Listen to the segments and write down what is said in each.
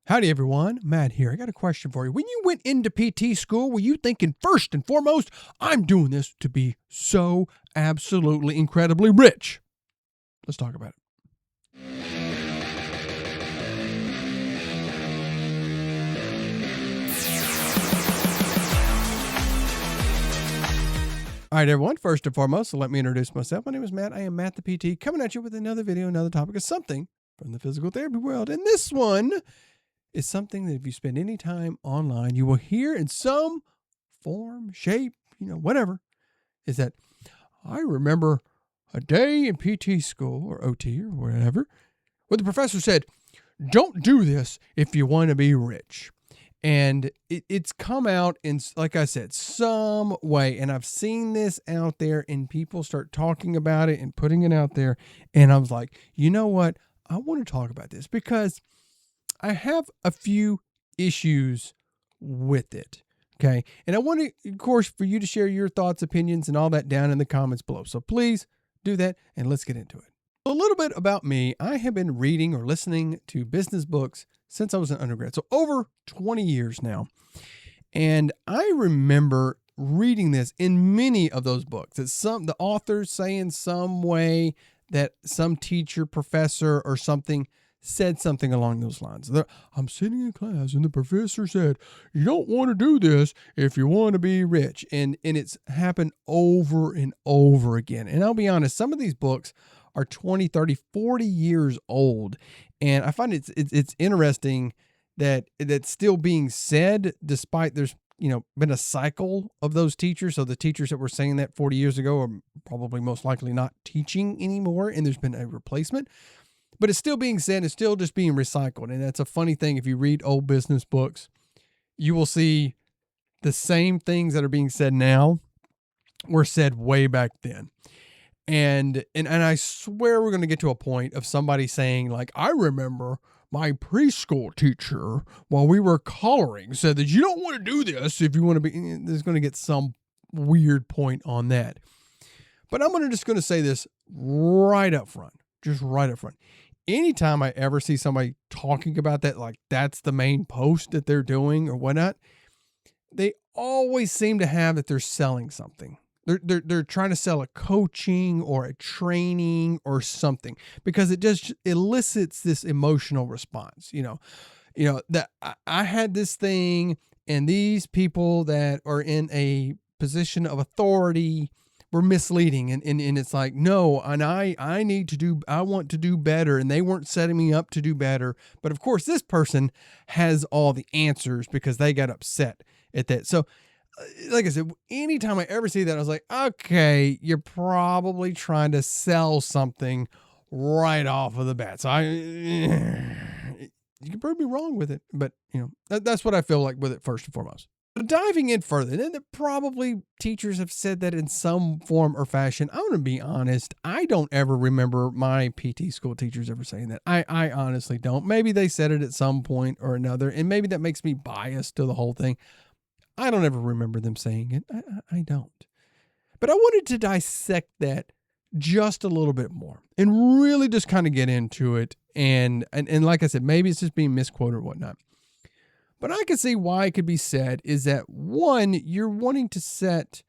Howdy, everyone. Matt here. I got a question for you. When you went into PT school, were you thinking first and foremost, I'm doing this to be so absolutely incredibly rich? Let's talk about it. All right, everyone. First and foremost, let me introduce myself. My name is Matt. I am Matt the PT, coming at you with another video, another topic of something from the physical therapy world. And this one is something that if you spend any time online, you will hear in some form, shape, whatever, is that I remember a day in PT school or OT or whatever, where the professor said, don't do this if you want to be rich. And it's come out in, like I said, some way. And I've seen this out there and people start talking about it and putting it out there. And I was like, you know what? I want to talk about this because I have a few issues with it. Okay. And I want to, of course, for you to share your thoughts, opinions, and all that down in the comments below. So please do that and let's get into it. A little bit about me. I have been reading or listening to business books since I was an undergrad. So over 20 years now. And I remember reading this in many of those books. It's the authors say in some way that some teacher, professor, or something said something along those lines. I'm sitting in class and the professor said, you don't want to do this if you want to be rich. And it's happened over and over again. And I'll be honest, some of these books are 20, 30, 40 years old. And I find it's interesting that that's still being said despite there's, been a cycle of those teachers. So the teachers that were saying that 40 years ago are probably most likely not teaching anymore. And there's been a replacement. But it's still being said, it's still just being recycled. And that's a funny thing. If you read old business books, you will see the same things that are being said now were said way back then. And I swear we're going to get to a point of somebody saying, like, I remember my preschool teacher while we were coloring said that you don't want to do this if you want to be, there's going to get some weird point on that. But I'm just going to say this right up front, just right up front. Anytime I ever see somebody talking about that, like that's the main post that they're doing or whatnot, they always seem to have that they're selling something. They're trying to sell a coaching or a training or something because it just elicits this emotional response. That I had this thing and these people that are in a position of authority were misleading. And it's like, no, and I want to do better. And they weren't setting me up to do better. But of course, this person has all the answers because they got upset at that. So like I said, anytime I ever see that, I was like, okay, you're probably trying to sell something right off of the bat. So you can prove me wrong with it, but that's what I feel like with it first and foremost. But diving in further, then probably teachers have said that in some form or fashion. I'm going to be honest. I don't ever remember my PT school teachers ever saying that. I honestly don't. Maybe they said it at some point or another, and maybe that makes me biased to the whole thing. I don't ever remember them saying it. I don't. But I wanted to dissect that just a little bit more and really just kind of get into it. And like I said, maybe it's just being misquoted or whatnot. But I can see why it could be said is that one, you're wanting to set,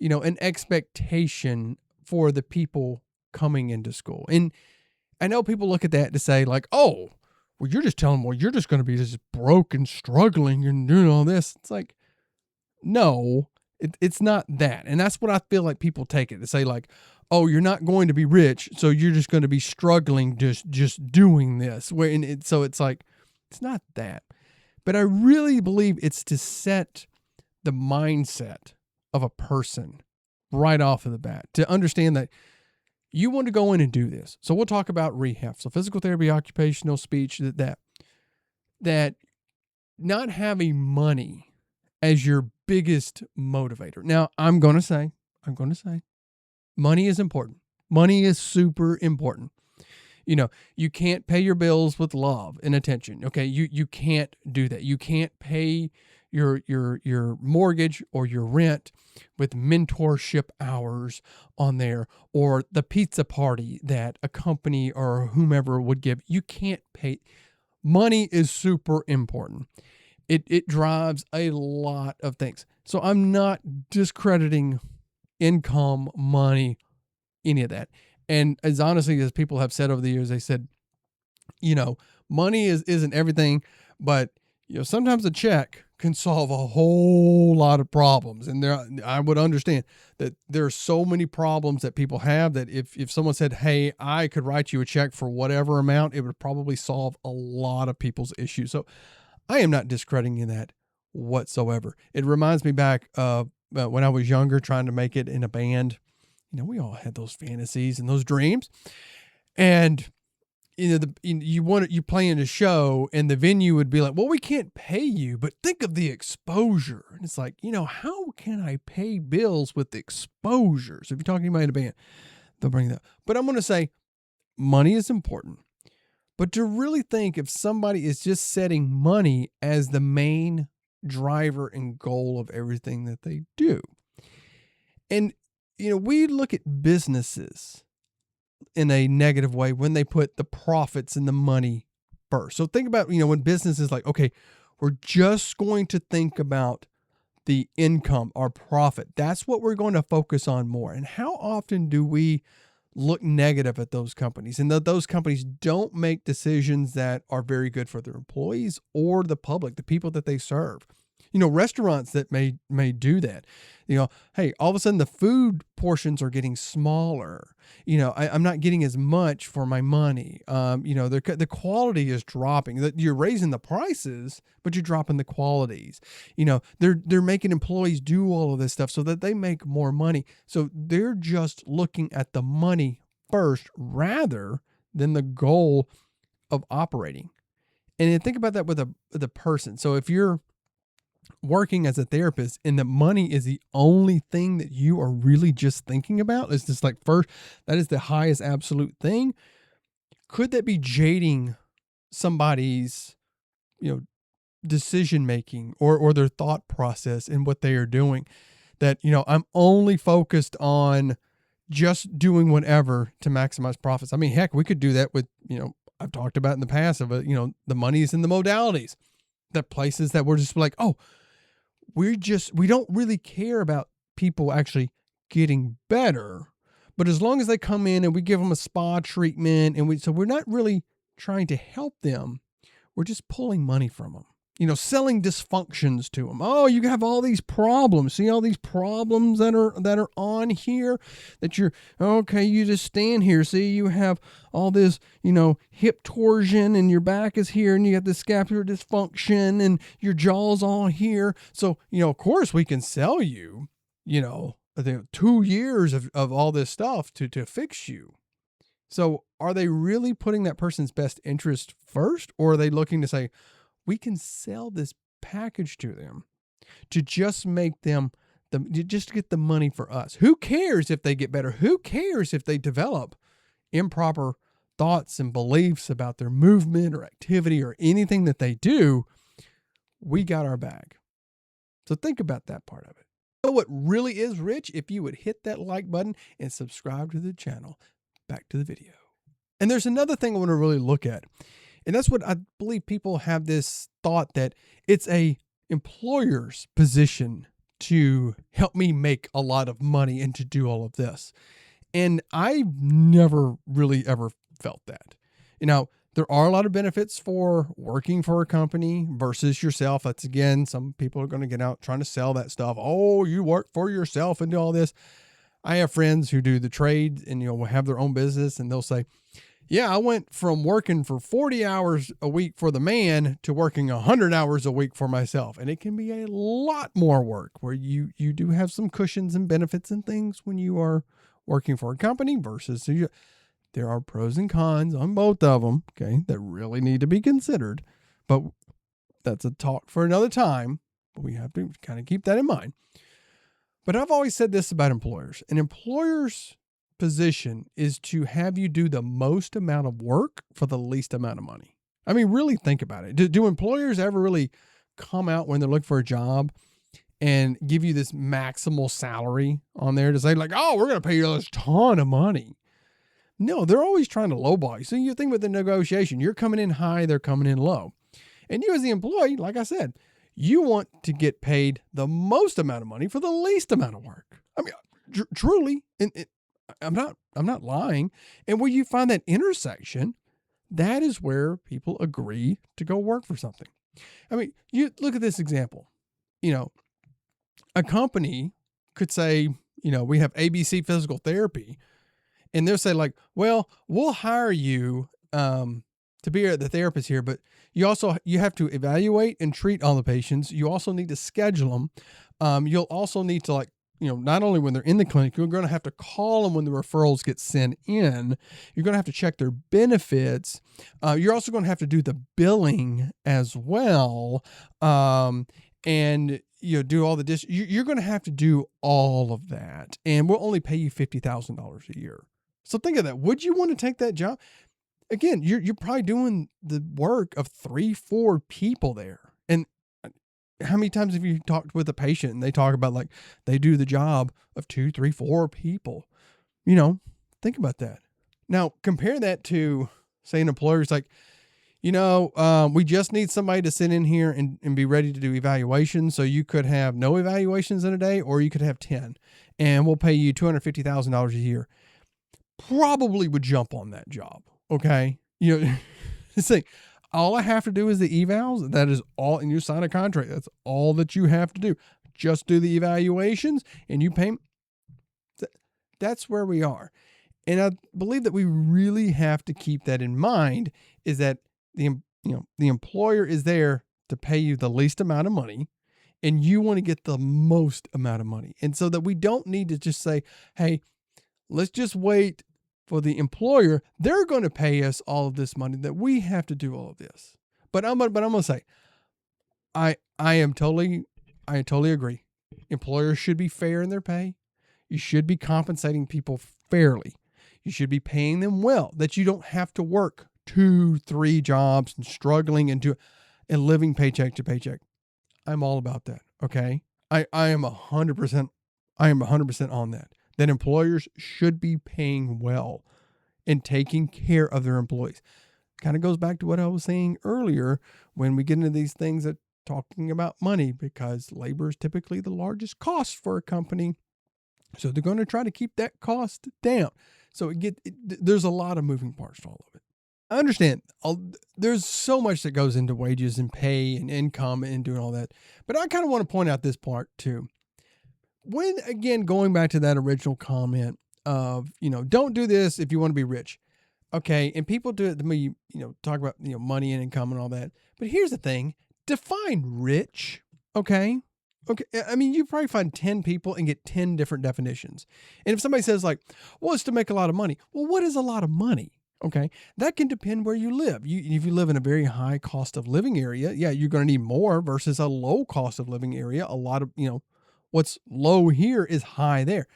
an expectation for the people coming into school. And I know people look at that to say like, oh, well, you're just telling them, well, you're just going to be just broke and struggling and doing all this. It's like, no, it's not that. And that's what I feel like people take it to say like, oh, you're not going to be rich. So you're just going to be struggling just doing this. So it's like, it's not that. But I really believe it's to set the mindset of a person right off of the bat to understand that you want to go in and do this. So we'll talk about rehab. So physical therapy, occupational speech, that not having money as your biggest motivator. Now, I'm going to say, money is important. Money is super important. You can't pay your bills with love and attention. Okay. You can't do that. You can't pay your mortgage or your rent with mentorship hours on there or the pizza party that a company or whomever would give. You can't pay. money is super important. It drives a lot of things. So I'm not discrediting income, money, any of that. And as honestly as people have said over the years, they said, money isn't everything, but sometimes a check can solve a whole lot of problems. And I would understand that there are so many problems that people have that if someone said, hey, I could write you a check for whatever amount, it would probably solve a lot of people's issues. So I am not discrediting that whatsoever. It reminds me back of when I was younger, trying to make it in a band. We all had those fantasies and those dreams. And you play in a show and the venue would be like, well, we can't pay you, but think of the exposure. And it's like, how can I pay bills with exposure? So if you're talking to anybody in a band, they'll bring that. But I'm going to say money is important. But to really think if somebody is just setting money as the main driver and goal of everything that they do. And, we look at businesses in a negative way when they put the profits and the money first. So think about, when business is like, okay, we're just going to think about the income or profit. That's what we're going to focus on more. And how often do we look negative at those companies and those companies don't make decisions that are very good for their employees or the public, the people that they serve? Restaurants that may do that, hey, all of a sudden the food portions are getting smaller. I'm not getting as much for my money. The quality is dropping. You're raising the prices, but you're dropping the qualities. They're making employees do all of this stuff so that they make more money. So they're just looking at the money first rather than the goal of operating. And then think about that with a person. So if you're working as a therapist and the money is the only thing that you are really just thinking about, it's just like first, that is the highest absolute thing. Could that be jading somebody's, decision making or their thought process in what they are doing? That, I'm only focused on just doing whatever to maximize profits. I mean, heck, we could do that with, I've talked about in the past of, the monies and the modalities, the places that we're just like, oh, we don't really care about people actually getting better, but as long as they come in and we give them a spa treatment so we're not really trying to help them. We're just pulling money from them, selling dysfunctions to them. Oh, you have all these problems. See all these problems that are on here that you just stand here. See, you have all this, hip torsion and your back is here and you got the scapular dysfunction and your jaw's all here. So, of course we can sell you, 2 years of all this stuff to fix you. So are they really putting that person's best interest first, or are they looking to say, we can sell this package to them to just make them just get the money for us? Who cares if they get better? Who cares if they develop improper thoughts and beliefs about their movement or activity or anything that they do? We got our bag. So think about that part of it. You know what really is rich? If you would hit that like button and subscribe to the channel. Back to the video. And there's another thing I want to really look at. And that's what I believe people have this thought that it's a employer's position to help me make a lot of money and to do all of this. And I've never really ever felt that. There are a lot of benefits for working for a company versus yourself. That's again, some people are going to get out trying to sell that stuff. Oh, you work for yourself and do all this. I have friends who do the trade and, will have their own business and they'll say, yeah, I went from working for 40 hours a week for the man to working 100 hours a week for myself. And it can be a lot more work where you do have some cushions and benefits and things when you are working for a company versus there are pros and cons on both of them. Okay. That really need to be considered, but that's a talk for another time. We have to kind of keep that in mind. But I've always said this about employers. An employer's position is to have you do the most amount of work for the least amount of money. I mean, really think about it. Do employers ever really come out when they're looking for a job and give you this maximal salary on there to say like, oh, we're going to pay you this ton of money? No, they're always trying to lowball you. So you think about the negotiation. You're coming in high, they're coming in low. And you as the employee, like I said, you want to get paid the most amount of money for the least amount of work. I mean, truly, I'm not lying. And where you find that intersection, that is where people agree to go work for something. I mean, you look at this example. A company could say, we have ABC Physical Therapy, and they'll say like, well, we'll hire you to be the therapist here, but you have to evaluate and treat all the patients. You also need to schedule them. You'll also need to not only when they're in the clinic, you're going to have to call them when the referrals get sent in. You're going to have to check their benefits. You're also going to have to do the billing as well. And do all the you're going to have to do all of that. And we'll only pay you $50,000 a year. So think of that. Would you want to take that job? Again, you're probably doing the work of 3-4 people there. And how many times have you talked with a patient and they talk about like they do the job of 2, 3, 4 people? Think about that. Now compare that to, say, an employer's like, we just need somebody to sit in here and be ready to do evaluations. So you could have no evaluations in a day, or you could have 10, and we'll pay you $250,000 a year. Probably would jump on that job. Okay. Say, all I have to do is the evals. That is all. And you sign a contract. That's all that you have to do. Just do the evaluations and you pay. That's where we are. And I believe that we really have to keep that in mind, is that the employer is there to pay you the least amount of money, and you want to get the most amount of money. And so that we don't need to just say, hey, let's just wait for the employer. They're going to pay us all of this money, that we have to do all of this. But I'm going to say, I totally agree. Employers should be fair in their pay. You should be compensating people fairly. You should be paying them well, that you don't have to work 2-3 jobs and struggling and living paycheck to paycheck. I'm all about that. Okay. I am 100% on that employers should be paying well and taking care of their employees. Kind of goes back to what I was saying earlier when we get into these things that talking about money, because labor is typically the largest cost for a company. So they're going to try to keep that cost down. So there's a lot of moving parts to all of it. I understand there's so much that goes into wages and pay and income and doing all that. But I kind of want to point out this part too. When, again, going back to that original comment of, don't do this if you want to be rich. Okay. And people do it to me, talk about, money and income and all that. But here's the thing. Define rich. Okay. Okay. I mean, you probably find 10 people and get 10 different definitions. And if somebody says like, well, it's to make a lot of money. Well, what is a lot of money? Okay. That can depend where you live. If you live in a very high cost of living area, yeah, you're going to need more versus a low cost of living area. A lot of, what's low here is high there.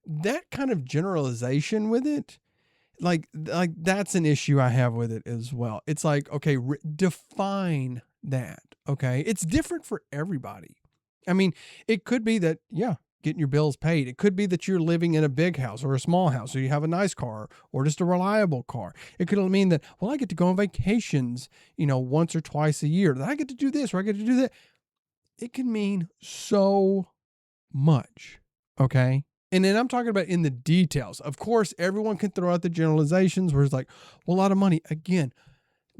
That kind of generalization with it, like that's an issue I have with it as well. It's like, okay, define that. Okay. It's different for everybody. I mean, it could be that, yeah, getting your bills paid. It could be that you're living in a big house or a small house, or you have a nice car or just a reliable car. It could mean that, well, I get to go on vacations, once or twice a year. That I get to do this or I get to do that. It can mean so much. Okay. And then I'm talking about in the details. Of course, everyone can throw out the generalizations where it's like, well, a lot of money. Again,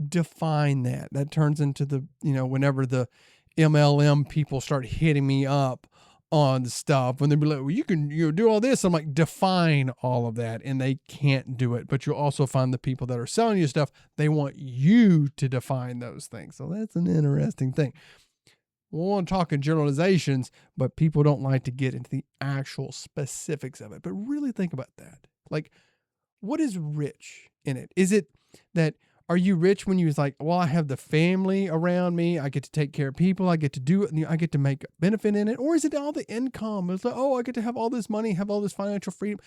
define that. That turns into the, whenever the MLM people start hitting me up on the stuff, when they be like, well, you can do all this. I'm like, define all of that. And they can't do it. But you'll also find the people that are selling you stuff, they want you to define those things. So that's an interesting thing. We want to talk in generalizations, but people don't like to get into the actual specifics of it. But really think about that. Like, what is rich in it? Is it that, are you rich when you're like, well, I have the family around me, I get to take care of people, I get to do it, and I get to make a benefit in it? Or is it all the income? It's like, oh, I get to have all this money, have all this financial freedom.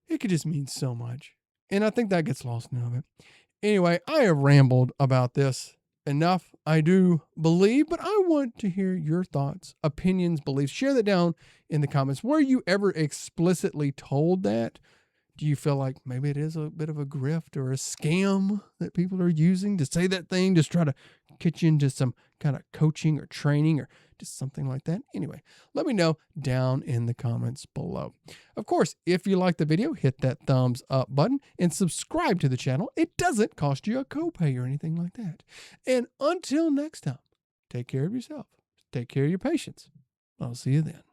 It could just mean so much. And I think that gets lost in all of it. Anyway, I have rambled about this enough, I do believe, but I want to hear your thoughts, opinions, beliefs. Share that down in the comments. Were you ever explicitly told that? Do you feel like maybe it is a bit of a grift or a scam that people are using to say that thing, just try to get you into some kind of coaching or training or just something like that? Anyway, let me know down in the comments below. Of course, if you like the video, hit that thumbs up button and subscribe to the channel. It doesn't cost you a copay or anything like that. And until next time, take care of yourself. Take care of your patients. I'll see you then.